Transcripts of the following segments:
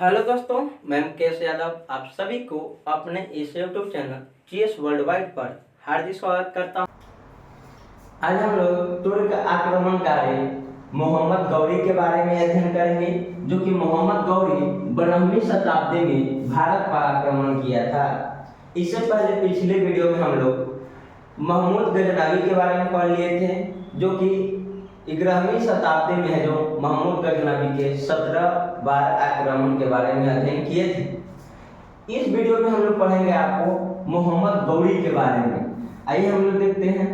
Hello दोस्तों, मैं मुकेश यादव आप सभी को अपने इस YouTube channel GS world wide पर हार्दिक स्वागत करता हूं। आज हम लोग तुर्क आक्रमणकारी मोहम्मद गौरी के बारे में अध्ययन करेंगे, जो कि मोहम्मद गौरी 12वीं शताब्दी में भारत पर आक्रमण किया था। इससे पहले पिछले वीडियो में हम लोग महमूद गजनवी के बारे में पढ़ लिए थे, जो कि 11वीं शताब्दी में है, जो महमूद गजनवी के 17 बार आक्रमण के बारे में अध्ययन किए थे। इस वीडियो में हम लोग पढ़ेंगे आपको मोहम्मद गौरी के बारे में। आइए हम लोग देखते हैं।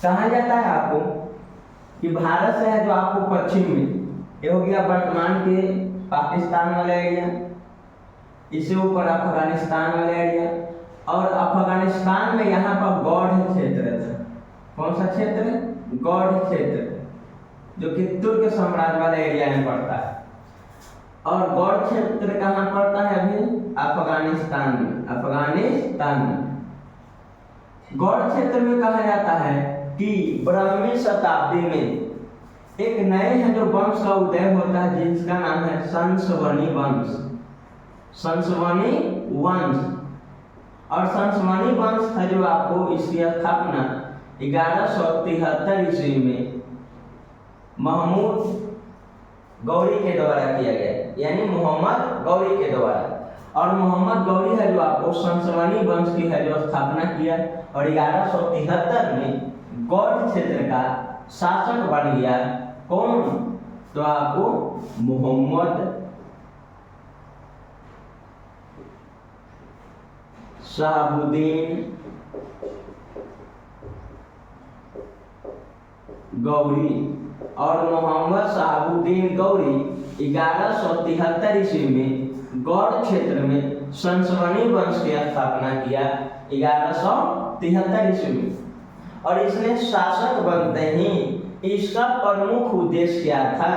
कहा जाता है आपको कि भारत से है जो आपको पश्चिम में, ये हो गया वर्तमान के पाकिस्तान वाला एरिया, इससे ऊपर अफगानिस्तान वाला एरिया, और अफगानिस्तान में यहाँ पर गौड़ क्षेत्र था। कौन सा क्षेत्र? गौड़ क्षेत्र, जो कि तुर्क साम्राज्य वाले एरिया में पड़ता है। और गौड़ क्षेत्र कहाँ पड़ता है? अभी अफगानिस्तान में। अफगानिस्तान में गौड़ क्षेत्र में कहा जाता है कि 12वीं शताब्दी में एक नए है जो वंश का उदय होता है, जिसका नाम है संसवनी वंश। संसवनी वंश, और संसवनी वंश है जो आपको इसकी स्थापना 1173 ईस्वी में महमूद गौरी के द्वारा किया गया, यानी मोहम्मद गौरी के द्वारा। और मोहम्मद गौरी है जो आपको संसवनी वंश की है जो स्थापना किया, और 1173 में गौड़ क्षेत्र का शासक बन गया। कौन? तो आपको मोहम्मद शहाबुद्दीन गौरी। और मोहम्मद शहाबुद्दीन गौरी 1173 ईस्वी में गौड़ क्षेत्र में संसवनी वंश की स्थापना किया 1173 ईस्वी में। और इसने शासक बनते ही इसका प्रमुख उद्देश्य क्या था?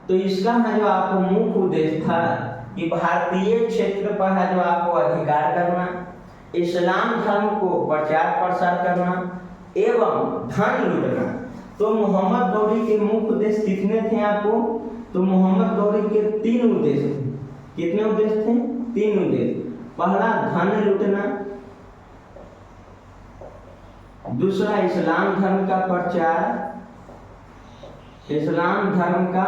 तो इसका है जो आपको मुख्य उद्देश्य था कि भारतीय क्षेत्र पर है जो आपको अधिकार करना, इस्लाम धर्म को प्रचार प्रसार करना एवं धन लूटना। तो मोहम्मद गौरी के मुख्य उद्देश्य कितने थे आपको? तो मोहम्मद गौरी के 3 उद्देश्य थे। कितने उद्देश्य थे? 3 उद्देश्य। पहला धन लूटना, दूसरा इस्लाम धर्म का प्रचार, इस्लाम धर्म का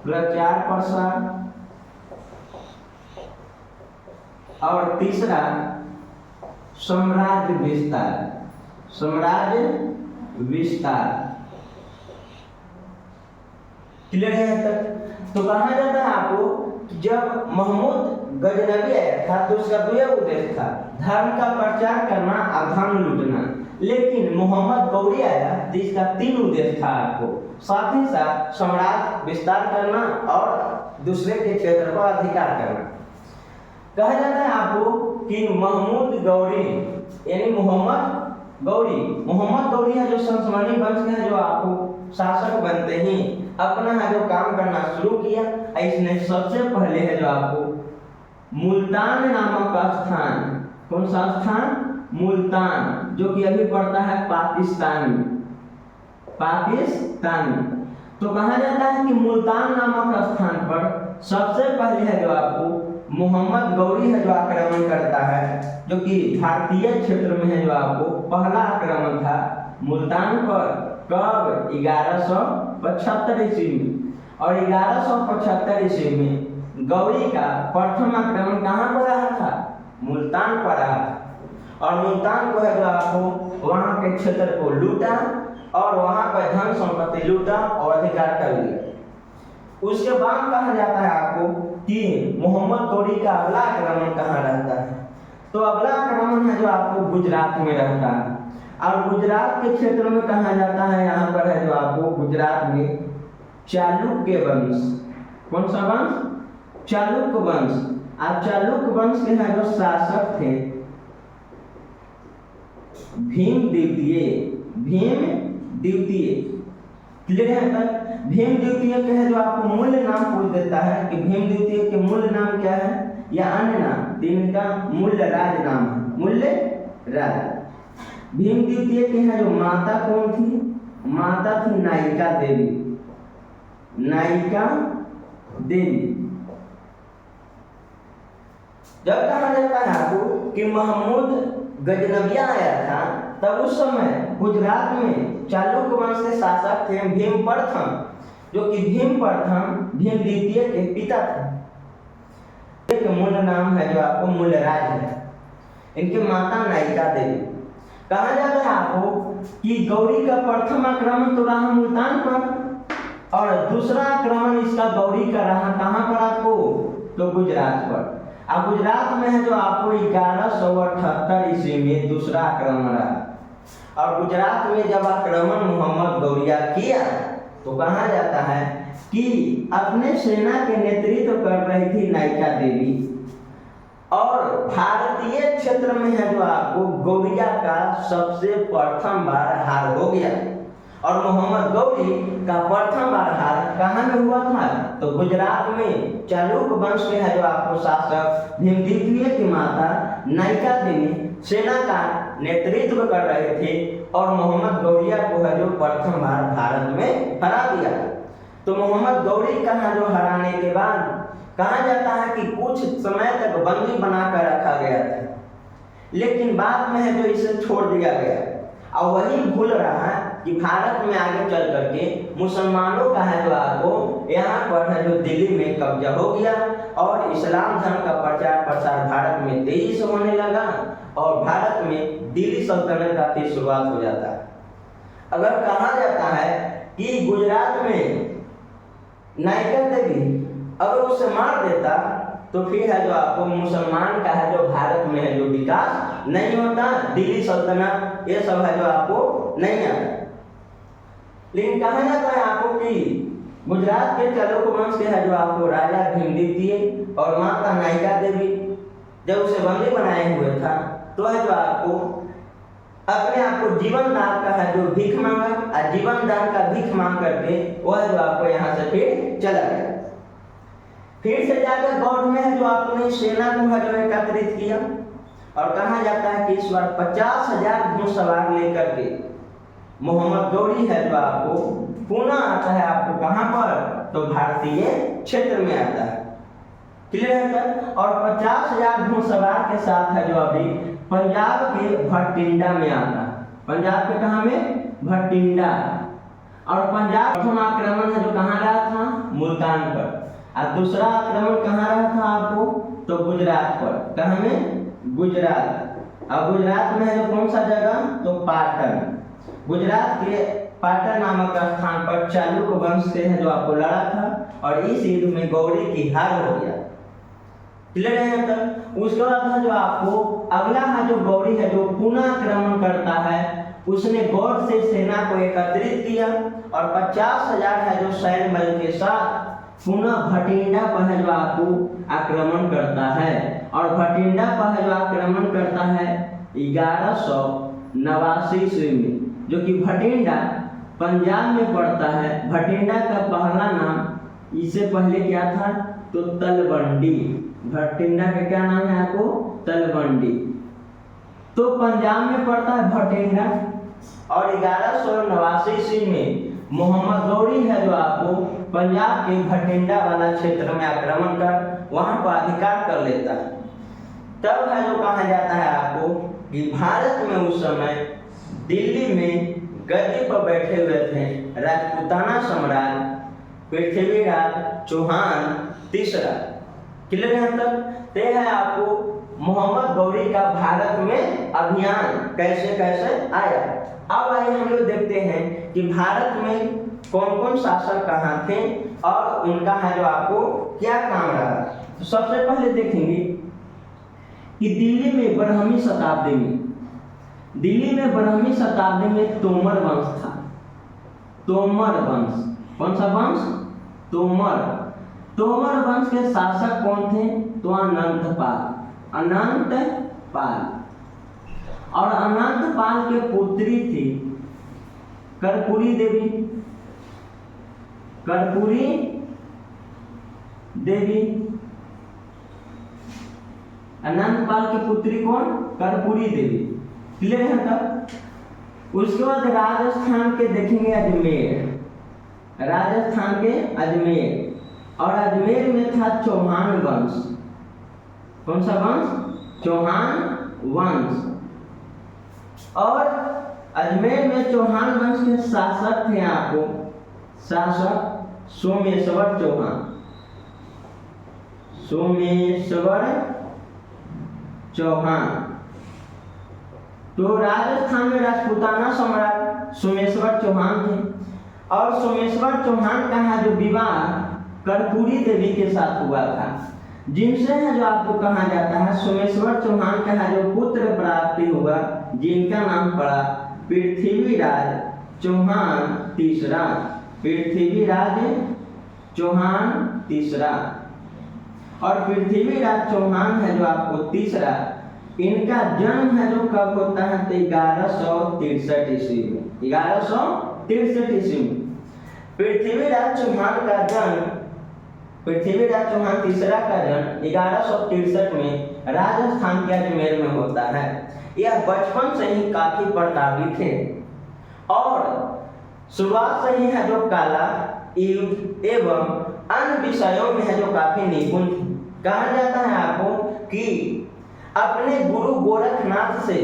प्रचार प्रसार, और तीसरा साम्राज्य विस्तार। साम्राज्य विस्तार। क्लियर है तक? तो कहा जाता है आपको कि जब महमूद गजनवी आया था तो उसका 2 उद्देश्य था, धर्म का प्रचार करना और धन लूटना। लेकिन मोहम्मद गौरी आया तो इसका 3 उद्देश्य था आपको, साथ ही साथ साम्राज्य विस्तार करना और दूसरे के क्षेत्र पर अधिकार करना। कहा जाता है आपको कि महमूद गौरी यानी मोहम्मद गौरी है जो संसवनी वंश है जो आपको शासक बनते ही अपना है जो काम करना शुरू किया। इसने सबसे पहले है जो आपको मुल्तान नामक स्थान, कौन सा स्थान? मुल्तान, जो कि अभी पड़ता है पाकिस्तान में। तो कहा जाता है कि मुल्तान नामक स्थान पर सबसे पहले है जो आपको मोहम्मद गौरी है जो आक्रमण करता है, जो कि भारतीय क्षेत्र में है जो आपको पहला आक्रमण था मुल्तान पर। कब? 1175 ईस्वी में। और 1175 ईस्वी में गौरी का प्रथम आक्रमण कहाँ पर रहा था? मुल्तान पर रहा था। और मुल्तान को है जो आपको वहाँ के क्षेत्र को लूटा और वहाँ पर धन संपत्ति लूटा और अधिकार कर लिया। उसके बाद कहा जाता है आपको कि मोहम्मद गौरी का अगला आक्रमण कहाँ रहता है? तो अगला आक्रमण है जो आपको गुजरात में रहता है। और गुजरात के क्षेत्र में कहा जाता है, यहाँ पर है जो आपको गुजरात में चालुक्य वंश। कौन सा वंश? चालुक्य वंश। और चालुक्य वंश के हैं जो शासक थे भीम द्वितीय। क्लियर है तक? भीम द्वितीय के है जो आपको मूल्य नाम पूछ देता है कि भीम द्वितीय के मूल्य नाम क्या है या अन्य नाम, इनका मूल्य राज नाम है, मूल्य राज। भीम द्वितीय के है जो माता कौन थी? माता थी नायिका देवी। नायिका देवी। जब कहा जाता है आपको कि महमूद गजनविया आया था, तब उस समय गुजरात में चालुक्य वंश के शासक थे भीम प्रथम, जो कि भीम प्रथम भीम द्वितीय के पिता थे। एक मूल नाम है जो आपको मूलराज है। इनकी माता नायिका देवी। कहा जाता है आपको कि गौरी का प्रथम आक्रमण तो रहा मुल्तान पर, और दूसरा आक्रमण इसका गौरी का रहा कहाँ पर आपको, तो गुजरात पर। अब गुजरात में है जो आपको 1178 ईस्वी में दूसरा आक्रमण रहा। और गुजरात में जब आक्रमण मोहम्मद गौरिया किया तो कहा जाता है कि अपने सेना के नेतृत्व कर रही थी नायिका देवी, और भारतीय क्षेत्र में है जो आपको गौरिया का सबसे प्रथम बार हार हो गया। और मोहम्मद गौरी का प्रथम बार हार कहाँ में हुआ था, तो गुजरात में चालुक्य वंश के है जो आपको शासक भीम द्वितीय की माता नायिका देवी सेना का नेतृत्व कर रहे थे, और मोहम्मद गौरिया को है जो प्रथम बार भारत में हरा दिया। तो मोहम्मद गौरी का है जो हराने के बाद कहा जाता है कि कुछ समय तक बंदी बनाकर रखा गया था, लेकिन बाद में है जो इसे छोड़ दिया गया। और वही भूल रहा है कि भारत में आगे चल करके मुसलमानों का है जो आपको यहाँ पर है जो दिल्ली में कब्जा हो गया, और इस्लाम धर्म का प्रचार प्रसार भारत में तेजी से होने लगा, और भारत में दिल्ली सल्तनत की शुरुआत हो जाता है। अगर कहा जाता है कि गुजरात में नायिका देवी अगर उसे मार देता तो फिर है जो आपको मुसलमान का है जो भारत में है जो विकास नहीं होता, दिल्ली सल्तनत ये सब है जो आपको नहीं आता। लेकिन कहा जाता है आपको कि गुजरात के चालुक्य वंश के है जो आपको राजा भीम द्वितीय और माता नायिका देवी जब उसे बंदी बनाए हुए था, तो है जो आपको अपने आप को जीवन दान का है जो भीख मांगा, और जीवन दान का भीख मांग करके वह जो आपको यहाँ से फिर चला गया। फिर से जाकर गौड़ में है जो आपने सेना को है जो एकत्रित किया, और कहा जाता है कि इस बार 50,000 घुड़सवार लेकर के मोहम्मद गौरी है जो आपको पुनः आता है आपको कहाँ पर, तो भारतीय क्षेत्र में आता है। क्लियर है सर। और 50,000 घुड़सवार के साथ है जो अभी पंजाब के भटिंडा में आता है। पंजाब के कहाँ में, भटिंडा। और पंजाब प्रथम आक्रमण है जो कहाँ रहा था, मुल्तान पर, और दूसरा आक्रमण कहाँ रहा था आपको, तो गुजरात पर। कहाँ में, गुजरात। और गुजरात में है जो कौन सा जगह, तो पाटन। गुजरात के पाटन नामक स्थान पर चालुक्य वंश से है जो आपको लड़ा था, और इस युद्ध में गौरी की हार हो गया। क्लियर है तक। उसके बाद है जो आपको अगला है जो गौरी है जो पुनः आक्रमण करता है, उसने गौड़ से सेना को एकत्रित किया, और 50,000 है जो सैन्य बल के साथ पुनः भटिंडा पर है जो आपको आक्रमण करता है। और भटिंडा पर है जो आक्रमण करता है 1189 ईस्वी में, जो कि भटिंडा पंजाब में पड़ता है। भटिंडा का पहला नाम इससे पहले क्या था, तो तलवंडी। भटिंडा का क्या नाम है आपको, तलवंडी। तो पंजाब में पड़ता है भटिंडा। और 1189 ईस्वी में मोहम्मद गौरी है जो आपको पंजाब के भटिंडा वाला क्षेत्र में आक्रमण कर वहां पर अधिकार कर लेता है। तब है जो कहा जाता है आपको कि भारत में उस समय दिल्ली में गद्दी पर बैठे हुए थे राजपूताना सम्राट पृथ्वीराज चौहान तीसरा। क्लियर है तक। ते है आपको मोहम्मद गौरी का भारत में अभियान कैसे कैसे आया। अब आइए हम लोग देखते हैं कि भारत में कौन कौन शासक कहाँ थे और उनका है जो आपको क्या काम रहा। तो सबसे पहले देखेंगे कि दिल्ली में ब्रह्मी शताब्दी में तोमर वंश था। तोमर वंश, कौन सा वंश, तोमर। तोमर वंश के शासक कौन थे, तो अनंतपाल। और अनंतपाल के पुत्री थी कर्पूरी देवी। अनंतपाल की पुत्री कौन, कर्पूरी देवी। क्लियर है तब। उसके बाद राजस्थान के देखेंगे अजमेर, और अजमेर में था चौहान वंश। कौन सा वंश? चौहान वंश। और अजमेर में चौहान वंश के शासक थे आपको, शासक सोमेश्वर चौहान। सोमेश्वर चौहान। तो राजस्थान में राजपूताना सम्राट सोमेश्वर चौहान थे। और सोमेश्वर चौहान का जो विवाह कर्पूरी देवी के साथ हुआ था, जिनसे है जो आपको कहा जाता है सोमेश्वर चौहान का जो पुत्र प्राप्ति हुआ, जिनका नाम पड़ा पृथ्वीराज चौहान तीसरा। पृथ्वीराज चौहान तीसरा। और पृथ्वीराज चौहान है जो आपको तीसरा, इनका जन्म है जो कब होता है? तो 1163 ईस्वी में। 1163 ईस्वी में पृथ्वीराज चौहान का जन्म, पृथ्वीराज चौहान तीसरा का जन्म 1163 में राजस्थान के अजमेर में होता है। यह बचपन से ही काफी प्रतापी थे और शुरुआत से ही है जो कला युद्ध एवं अन्य विषयों में है जो काफी निपुण थे। कहा जाता है आपको कि अपने गुरु गोरखनाथ से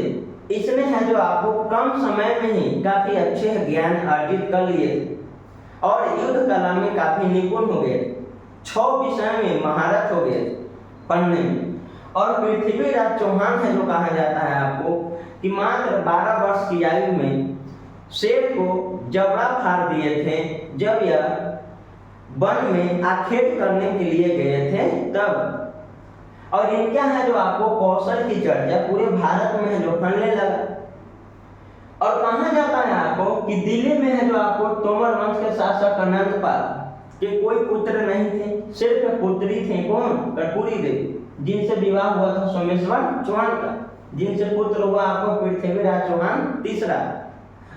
इसने है जो आपको कम समय में ही काफी अच्छे ज्ञान अर्जित कर लिए थे और युद्ध कला में काफी निपुण हो गए। 6 विषय में महारथ हो गए पढ़ने में। और पृथ्वीराज चौहान है जो कहा जाता है आपको कि मात्र 12 वर्ष की आयु में शेर को जबड़ा फाड़ दिए थे, जब यह वन में आखेट करने के लिए गए थे तब। और इनका है जो आपको कौशल की चर्चा पूरे भारत में है जो फैलने लगा। और कहा जाता है आपको कि दिल्ली में है जो आपको तोमर वंश के शासक अनंतपाल के कोई पुत्र नहीं थे, सिर्फ पुत्री थे। कौन? कर्पूरी देवी, जिनसे विवाह हुआ था सोमेश्वर चौहान का, जिनसे पुत्र हुआ आपको पृथ्वीराज चौहान तीसरा।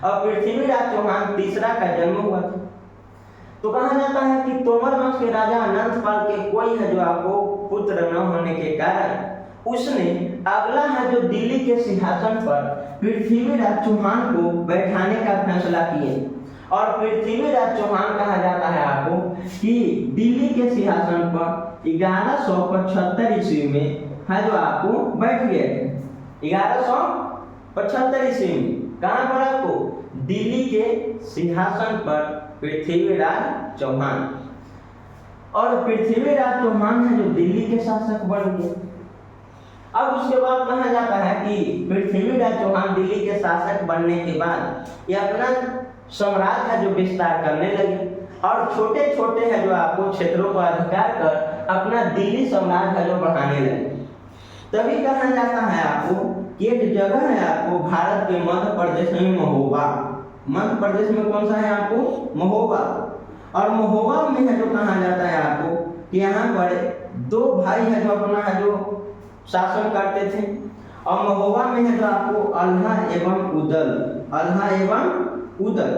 और पृथ्वीराज चौहान तीसरा का जन्म हुआ था। तो कहा जाता है कि तोमर वंश के राजा अनंतपाल के कोई है जो आपको पुत्र न होने के कारण उसने अगला है जो दिल्ली के सिंहासन पर पृथ्वीराज चौहान को बैठाने का फैसला किए। और पृथ्वीराज चौहान कहा जाता है आपको कि दिल्ली के सिंहासन पर 1175 ईस्वी में है जो आपको बैठ गए थे। 1175 ईस्वी में कहाँ पर? आपको दिल्ली के सिंहासन पर पृथ्वीराज चौहान। और पृथ्वीराज चौहान है जो दिल्ली के शासक बन गए। अब उसके बाद कहा जाता है कि पृथ्वीराज चौहान दिल्ली के शासक बनने के बाद ये अपना साम्राज्य है जो विस्तार करने लगे और छोटे छोटे है जो आपको क्षेत्रों का अधिकार कर अपना दिल्ली साम्राज्य है जो बढ़ाने लगे। तभी कहा जाता है आपको कि एक जगह है आपको भारत के मध्य प्रदेश में महोबा। मध्य प्रदेश में कौन सा है आपको? महोबा। और महोबा में है जो कहा जाता है आपको कि यहाँ पर 2 भाई है जो अपना है जो शासन करते थे। और महोबा में है जो आपको अल्हा एवं उदल, अल्हा एवं उदल,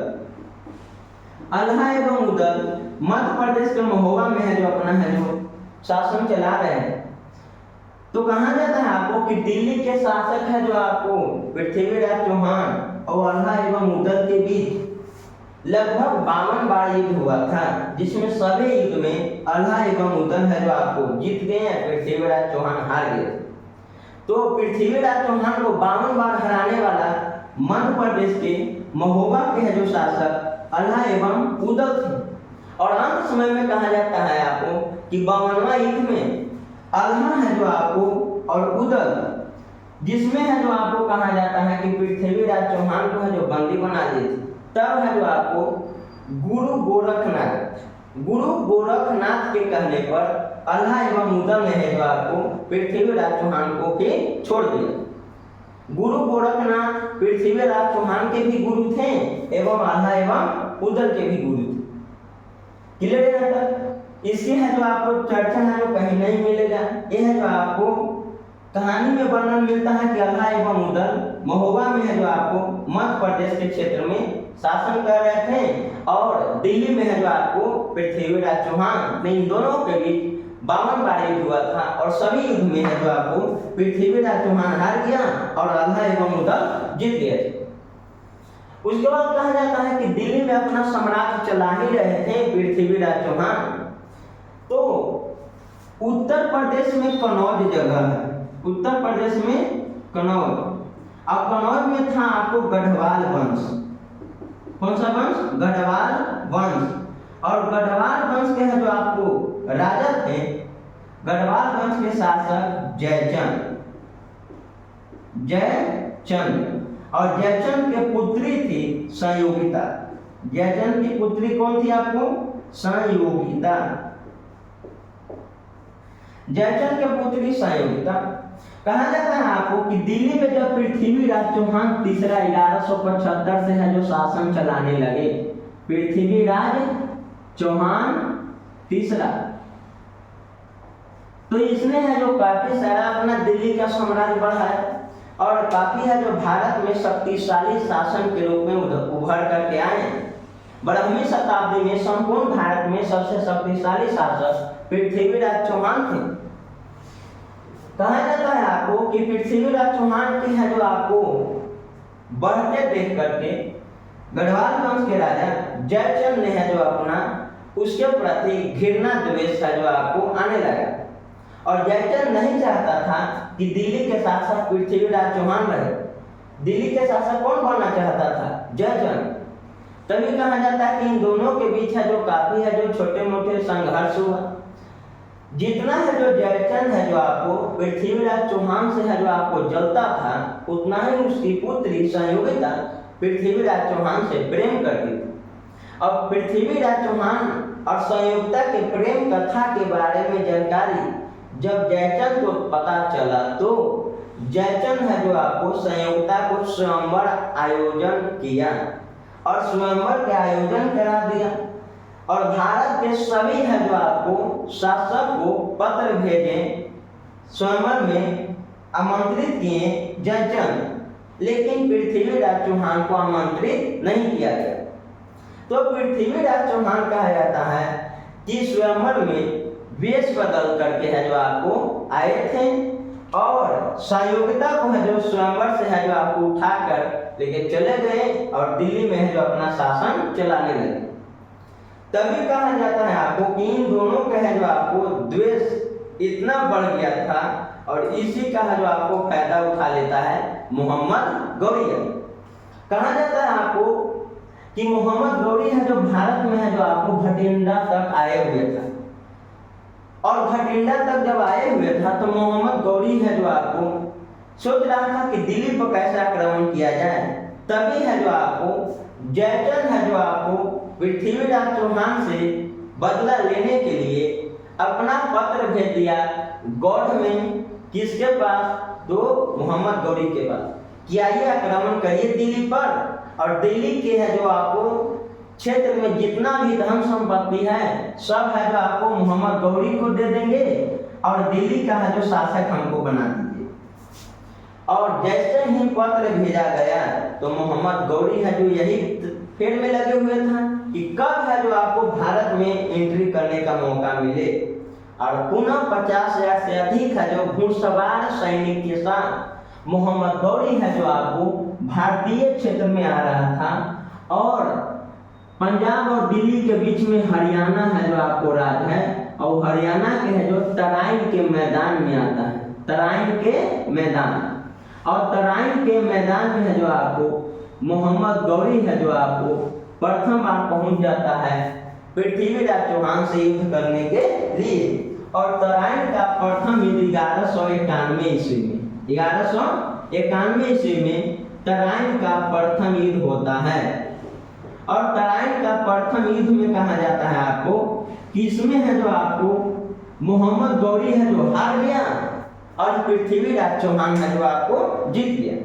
अल्हा एवं उदल मध्य प्रदेश के महोबा में है जो अपना है जो शासन चला रहे हैं। तो कहा जाता है आपको कि दिल्ली के शासक है जो आपको पृथ्वीराज चौहान और अल्हा एवं उदल के बीच लगभग 52 बार युद्ध हुआ था, जिसमें सभी युद्ध में अल्हा एवं उदल है जो आपको जीत गए हैं, पृथ्वीराज चौहान हार गए। तो पृथ्वीराज चौहान को 52 बार हराने वाला मध्य प्रदेश के महोबा के है जो शासक अल्हा एवं उदल थे। और अंत समय में कहा जाता है आपको कि 52वां युद्ध में अल्हा है जो आपको और उदल, जिसमें है जो आपको कहा जाता है कि पृथ्वीराज चौहान को है जो बंदी बना दिए थे। तब है जो आपको गुरु गोरखनाथ के कहने पर अल्हा एवं उदल ने है जो आपको पृथ्वीराज चौहान को भी छोड़ दिया। गुरु गोरखनाथ पृथ्वीराज चौहान के भी गुरु थे एवं अल्हा एवं उदल के भी गुरु थे। क्लियर है तक? इसकी है जो आपको चर्चा है जो कहीं नहीं मिलेगा। यह है जो आपको कहानी में वर्णन मिलता है कि अल्हा एवं उदल महोबा में है जो आपको मध्य प्रदेश के क्षेत्र में शासन कर रहे थे और दिल्ली में है जो आपको पृथ्वीराज चौहान ने इन दोनों के बीच 52 बार युद्ध हुआ था और सभी युद्ध में है जो आपको पृथ्वीराज चौहान हार गया और अल्हा एवं उदल जीत गए थे। उसके बाद कहा जाता है कि दिल्ली में अपना साम्राज्य चला ही रहे थे पृथ्वीराज चौहान। तो उत्तर प्रदेश में कनौज जगह है, उत्तर प्रदेश में कनौज। अब कनौज में था आपको गढ़वाल वंश। कौन सा वंश? गढ़वाल वंश। और गढ़वाल वंश के है जो आपको राजा थे, गढ़वाल वंश के शासक जयचंद। जयचंद और जयचंद के पुत्री थी संयोगिता। जयचंद की पुत्री कौन थी आपको? संयोगिता। जयचंद के पुत्री संयोगिता। कहा जाता है आपको कि दिल्ली में जब पृथ्वीराज चौहान तीसरा 1175 से है जो शासन चलाने लगे, पृथ्वीराज चौहान तीसरा, तो इसने है जो काफी सारा अपना दिल्ली का साम्राज्य बढ़ाया और काफी है जो भारत में शक्तिशाली शासन के रूप में उभर करके आए। 12वीं शताब्दी में संपूर्ण भारत में सबसे शक्तिशाली शासक पृथ्वीराज चौहान थे। कहा जाता है आपको कि पृथ्वीराज चौहान की है जो आपको बढ़ते देख करके गढ़वाल वंश के राजा जयचंद ने है जो अपना उसके प्रति घृणा द्वेष है जो आपको आने लगा और जयचंद नहीं चाहता था कि दिल्ली के शासक पृथ्वीराज चौहान रहे। दिल्ली के शासक कौन बनना चाहता था? जयचंद। तभी कहा जाता है कि इन दोनों के बीच है जो काफी है जो छोटे मोटे संघर्ष हुआ। जितना है जो जयचंद है जो आपको पृथ्वीराज चौहान से है जो आपको जलता था, उतना ही उसकी पुत्री संयोगिता पृथ्वीराज चौहान से प्रेम करती थी। अब पृथ्वीराज चौहान और संयोगिता के प्रेम कथा के बारे में जानकारी जब जयचंद को पता चला तो जयचंद है जो आपको संयोगिता को स्वयंवर आयोजन किया और स्वयंवर के आयोजन करा दिया और भारत के सभी है जो आपको शासक को पत्र भेजे, स्वयंवर में आमंत्रित किए जयचंद, लेकिन पृथ्वीराज चौहान को आमंत्रित नहीं किया गया। तो पृथ्वीराज चौहान कहा जाता है कि स्वयंवर में वेश बदल करके है जो आपको आए थे और संयोगिता को है जो स्वयंवर से है जो आपको उठाकर लेके चले गए और दिल्ली में है जो अपना शासन चलाने लगे। तभी कहा जाता है आपको कि इन दोनों का है जो आपको द्वेष इतना बढ़ गया था और इसी का है जो आपको फायदा उठा लेता है मोहम्मद गौरी। कहा जाता है आपको कि मोहम्मद गौरी है जो भारत में है जो आपको भटिंडा तक आए हुए था और भटिंडा तक जब आए हुए था तो मोहम्मद गौरी है जो आपको सोच रहा था कि दिल्ली पर कैसे आक्रमण किया जाए। तभी है जो आपको जयचंद है जो आपको पृथ्वीराज चौहान से बदला लेने के लिए अपना पत्र भेज दिया गौड़ में, किसके पास? तो मोहम्मद गौरी के पास कि आइए आक्रमण करिए दिल्ली पर और दिल्ली के है जो आपको क्षेत्र में जितना भी धन संपत्ति है सब है जो आपको मोहम्मद गौरी को दे देंगे और दिल्ली का है जो शासक हमको बना दीजिए। और जैसे ही पत्र भेजा गया तो मोहम्मद गौरी है जो यही फेर में लगे हुए था कि कब है जो आपको भारत में एंट्री करने का मौका मिले और पुनः 50,000 से अधिक है जो घुड़सवार सैनिक के साथ मोहम्मद गौरी है जो आपको भारतीय क्षेत्र में आ रहा था और पंजाब और दिल्ली के बीच में हरियाणा है जो आपको राज है और हरियाणा के है जो तराइन के मैदान में आता है, तराइन के मैदान और तराइन के मैदान में है जो आपको मोहम्मद गौरी है जो आपको प्रथम बार पहुंच जाता है पृथ्वीराज चौहान से युद्ध करने के लिए और तराइन का प्रथम युद्ध 1191 ईस्वी में 1191 ईस्वी में तराइन का प्रथम युद्ध होता है और तराइन का प्रथम युद्ध में कहा जाता है आपको कि इसमें है जो आपको मोहम्मद गौरी है जो हार गया और पृथ्वीराज चौहान है जो आपको जीत गया।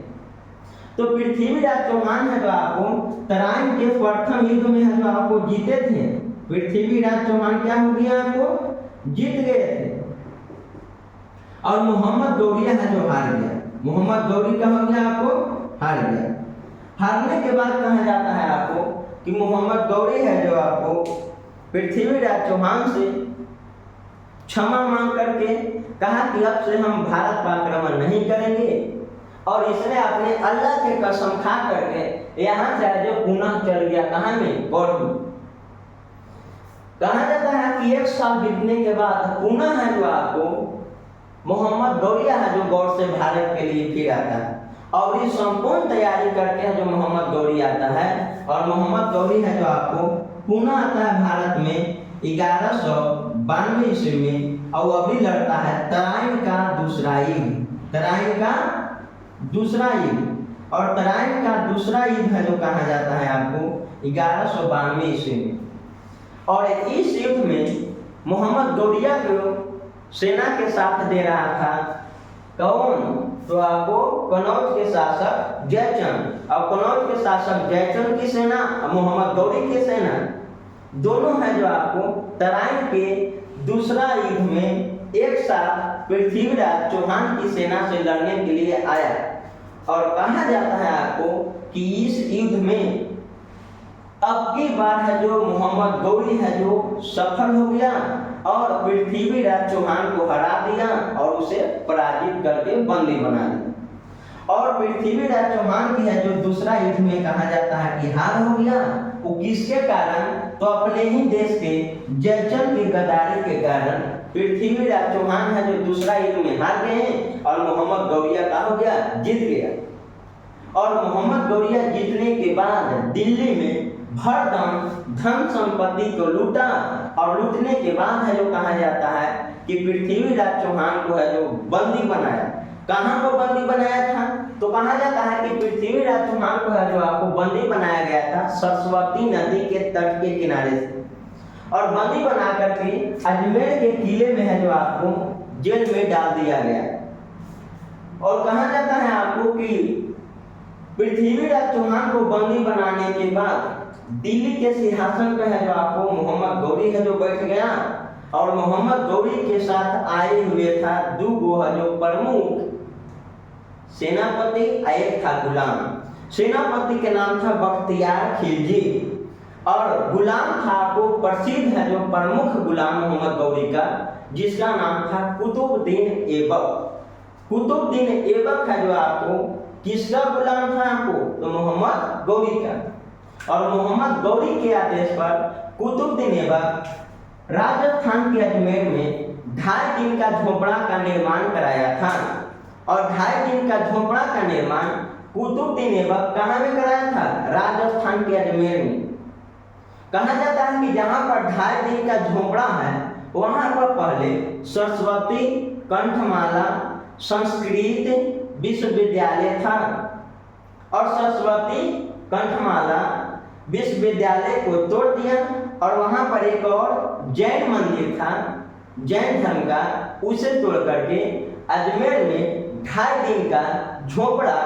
तो पृथ्वीराज चौहान है जो आपको तराइन के प्रथम युद्ध में है जो आपको जीते थे, पृथ्वीराज चौहान क्या हो गया आपको जीत गए थे और मोहम्मद गौरी है जो हार गया। मोहम्मद गौरी का हो गया आपको हार गया। हारने के बाद कहा जाता है आपको कि मोहम्मद गौरी है जो आपको पृथ्वीराज चौहान से क्षमा मांग करके कहा कि अब से हम भारत पर आक्रमण नहीं करेंगे और इसने अपने अल्लाह के कसम खा करके यहाँ से जो पुनः चल गया कहाँ में? गौड़ में। कहा जाता है कि 1 साल बीतने के बाद पुनः है जो आपको मोहम्मद गौरिया है जो गौर से भारत के लिए फिर आता है और ये संपूर्ण तैयारी करके है जो मोहम्मद गौरी आता है और मोहम्मद गौरी है जो आपको पुनः आता है भारत में 1192 ईस्वी में और अभी लड़ता है तराइन का दूसरा युद्ध। तराइन का दूसरा युद्ध और तराइन का दूसरा युद्ध है जो कहा जाता है आपको 1192 ईस्वी में। और इस युद्ध में मोहम्मद गौरिया को सेना के साथ दे रहा था कौन, तो आपको कनौज के शासक जयचंद और कनौज के शासक जयचंद की सेना मोहम्मद गौरी की सेना दोनों है जो आपको तराइन के दूसरा युद्ध में एक साथ पृथ्वीराज चौहान की सेना से लड़ने के लिए आया। और कहा जाता है आपको कि इस युद्ध में अब की बार है जो मोहम्मद गौरी है जो सफल हो गया और पृथ्वीराज चौहान को हरा दिया और उसे पराजित करके बंदी बना दिया। और पृथ्वीराज चौहान की है जो दूसरा युद्ध में कहा जाता है कि हार हो गया। वो किसके कारण, तो अपने ही देश के जयचंद की गद्दारी के कारण पृथ्वीराज चौहान है जो दूसरा युद्ध में हार गए और मोहम्मद गौरिया का हो गया, जीत गया। और मोहम्मद गौरिया जीतने के बाद दिल्ली में भरदम धन संपत्ति को लूटा और लूटने के बाद है जो कहा जाता है कि पृथ्वीराज चौहान को है जो बंदी बनाया। कहाँ को बंदी बनाया था, तो कहा जाता है कि पृथ्वीराज चौहान को है जो आपको बंदी बनाया गया था सरस्वती नदी के तट के किनारे से और बंदी बना करके अजमेर के किले में है जो आपको जेल में डाल दिया गया। और कहा जाता है आपको कि पृथ्वीराज चौहान को बंदी बनाने के बाद दिल्ली के सिंहासन पे है जो आपको मोहम्मद गौरी है जो बैठ गया और मोहम्मद गौरी के साथ आए हुए था दो गो है जो प्रमुख सेनापति, एक था गुलाम। सेनापति के नाम था बख्तियार खिलजी और गुलाम था आपको प्रसिद्ध है जो प्रमुख गुलाम मोहम्मद गौरी का जिसका नाम था कुतुबुद्दीन ऐबक। कुतुबुद्दीन ऐबक है जो आपको किसका गुलाम था आपको, तो मोहम्मद गौरी का। और मोहम्मद गौरी के आदेश पर कुतुबुद्दीन ऐबक राजस्थान के अजमेर में 2.5 दिन का झोपड़ा का निर्माण कराया था। और 2.5 दिन का झोपड़ा का निर्माण कुतुबुद्दीन ऐबक कहाँ में कराया था, राजस्थान के अजमेर में। कहा जाता है कि जहाँ पर 2.5 दिन का झोपड़ा है वहाँ पर पहले सरस्वती कंठमाला संस्कृत विश्वविद्यालय था और सरस्वती कंठमाला विश्वविद्यालय को तोड़ दिया और वहां पर एक और जैन मंदिर था जैन धर्म का, उसे तोड़ करके अजमेर में 2.5 दिन का झोपड़ा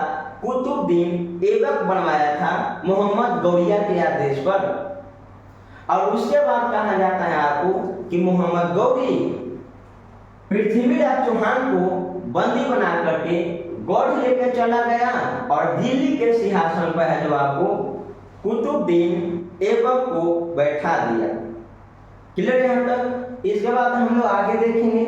कुतुबुद्दीन ऐबक बनवाया था मोहम्मद गौरिया के आदेश पर। और उसके बाद कहा जाता है आपको कि मोहम्मद गौरी पृथ्वीराज चौहान को बंदी बना करके गौड़ लेकर चला गया और दिल्ली के सिंहासन पर है जो आपको कुतुबुद्दीन ऐबक को बैठा दिया। क्लियर यहाँ तक। इसके बाद हम लोग आगे देखेंगे